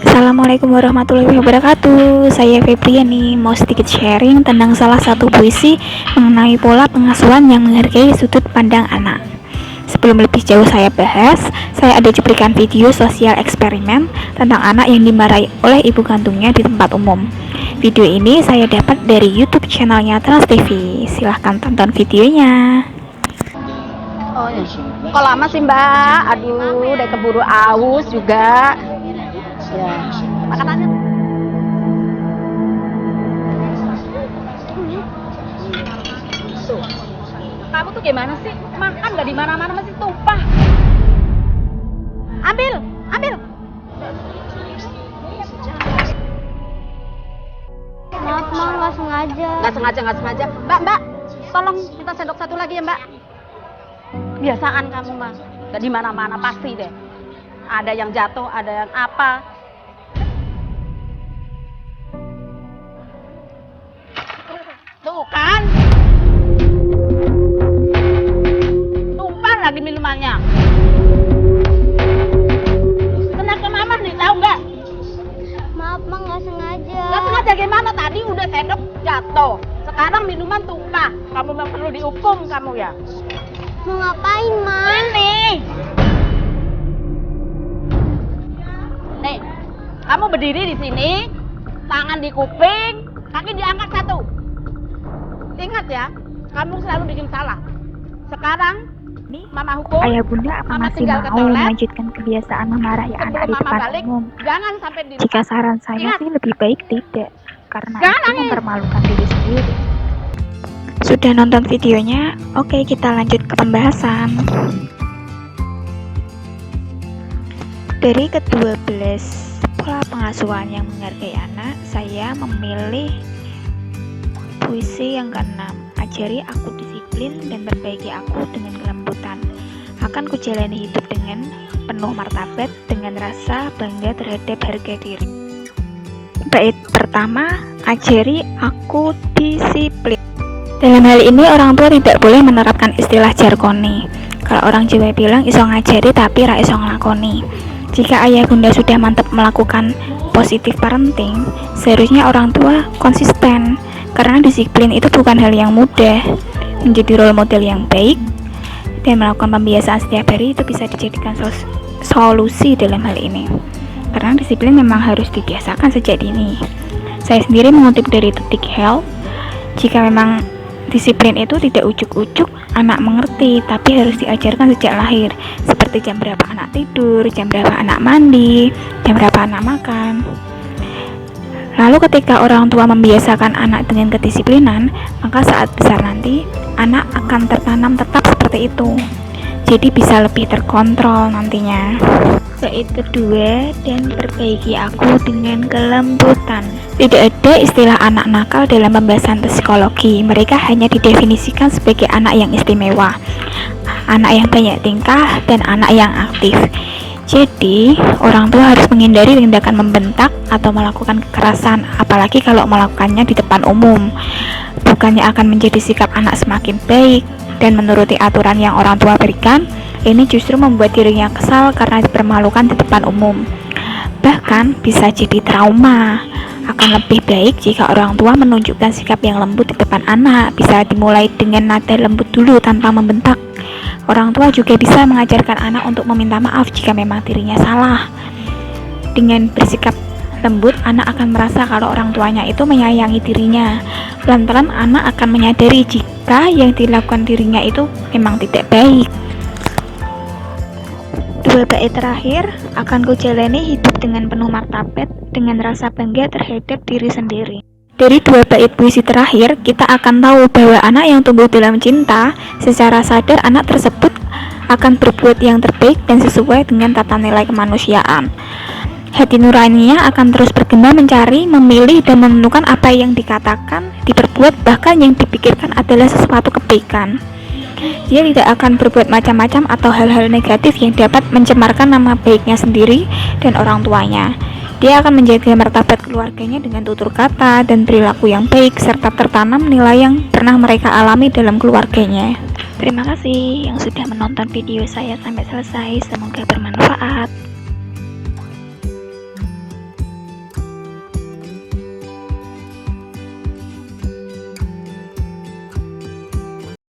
Assalamualaikum warahmatullahi wabarakatuh. Saya Febriani, mau sedikit sharing tentang salah satu puisi mengenai pola pengasuhan yang menghargai sudut pandang anak. Sebelum lebih jauh saya bahas, saya ada cuplikan video sosial eksperimen tentang anak yang dimarahi oleh ibu kandungnya di tempat umum. Video ini saya dapat dari YouTube channelnya Trans TV. Silahkan tonton videonya. Oh ya, kok lama sih Mbak? Aduh, udah keburu aus juga. Ya, makanannya. Tuh, kamu tuh gimana sih? Makan nggak di mana-mana masih tumpah. Ambil, ambil. Maaf, Ma, nggak sengaja. Nggak sengaja. Mbak, tolong minta sendok satu lagi ya Mbak. Kebiasaan kamu mah, nggak di mana-mana pasti deh. Ada yang jatuh, ada yang apa. Tuh kan, tumpah lagi minumannya. Kenapa mama nih, tahu nggak? Maaf, Ma, nggak sengaja. Nggak sengaja gimana, tadi udah sendok jatuh. Sekarang minuman tumpah. Kamu memang perlu dihukum kamu ya. Mau ngapain, Ma? Nih, kamu berdiri di sini, tangan di kuping, kaki diangkat satu. Ingat ya, kamu selalu bikin salah. Sekarang, Mama hukum. Ayah bunda apa Mama masih tinggal ke mau toilet. melanjutkan kebiasaan memarahi anak Sebelum di Mama depan balik, umum? jangan sampai di Jika saran saya Ingat. sih lebih baik tidak, karena Jangan itu nangis. mempermalukan diri sendiri. Sudah nonton videonya? Oke, kita lanjut ke pembahasan. Dari ke-12 pola pengasuhan yang menghargai anak, saya memilih puisi yang ke-6. Ajari aku disiplin dan perbaiki aku dengan kelembutan. Akan kujalani hidup dengan penuh martabat, dengan rasa bangga terhadap harga diri. Bait pertama, ajari aku disiplin. Dalam hal ini orang tua tidak boleh menerapkan istilah jargoni. Kalau orang Jawa bilang iso ngajari tapi ra iso nglakoni. Jika ayah bunda sudah mantap melakukan positive parenting, seharusnya orang tua konsisten. Karena disiplin itu bukan hal yang mudah. Menjadi role model yang baik dan melakukan pembiasaan setiap hari itu bisa dijadikan solusi dalam hal ini. Karena disiplin memang harus dibiasakan sejak dini. Saya sendiri mengutip dari Detik Health, jika memang disiplin itu tidak ujuk-ujuk anak mengerti, tapi harus diajarkan sejak lahir. Seperti jam berapa anak tidur, jam berapa anak mandi, jam berapa anak makan. Lalu ketika orang tua membiasakan anak dengan kedisiplinan, maka saat besar nanti, anak akan tertanam tetap seperti itu. Jadi bisa lebih terkontrol nantinya. Bait kedua, dan perbaiki aku dengan kelembutan. Tidak ada istilah anak nakal dalam pembahasan psikologi. Mereka hanya didefinisikan sebagai anak yang istimewa, anak yang banyak tingkah, dan anak yang aktif. Jadi, orang tua harus menghindari tindakan membentak atau melakukan kekerasan, apalagi kalau melakukannya di depan umum. Bukannya akan menjadi sikap anak semakin baik dan menuruti aturan yang orang tua berikan, ini justru membuat dirinya kesal karena dipermalukan di depan umum. Bahkan bisa jadi trauma. Akan lebih baik jika orang tua menunjukkan sikap yang lembut di depan anak. Bisa dimulai dengan nada lembut dulu tanpa membentak. Orang tua juga bisa mengajarkan anak untuk meminta maaf jika memang dirinya salah. Dengan bersikap lembut, anak akan merasa kalau orang tuanya itu menyayangi dirinya. Pelan-pelan anak akan menyadari jika yang dilakukan dirinya itu memang tidak baik. 2 bait terakhir, akan kujalani hidup dengan penuh martabat, dengan rasa bangga terhadap diri sendiri. Dari 2 bait puisi terakhir, kita akan tahu bahwa anak yang tumbuh dalam cinta, secara sadar anak tersebut akan berbuat yang terbaik dan sesuai dengan tata nilai kemanusiaan. Hati nuraninya akan terus bergema mencari, memilih, dan menentukan apa yang dikatakan, diperbuat, bahkan yang dipikirkan adalah sesuatu kebaikan. Dia tidak akan berbuat macam-macam atau hal-hal negatif yang dapat mencemarkan nama baiknya sendiri dan orang tuanya. Dia akan menjaga martabat keluarganya dengan tutur kata dan perilaku yang baik, serta tertanam nilai yang pernah mereka alami dalam keluarganya. Terima kasih yang sudah menonton video saya sampai selesai, semoga bermanfaat.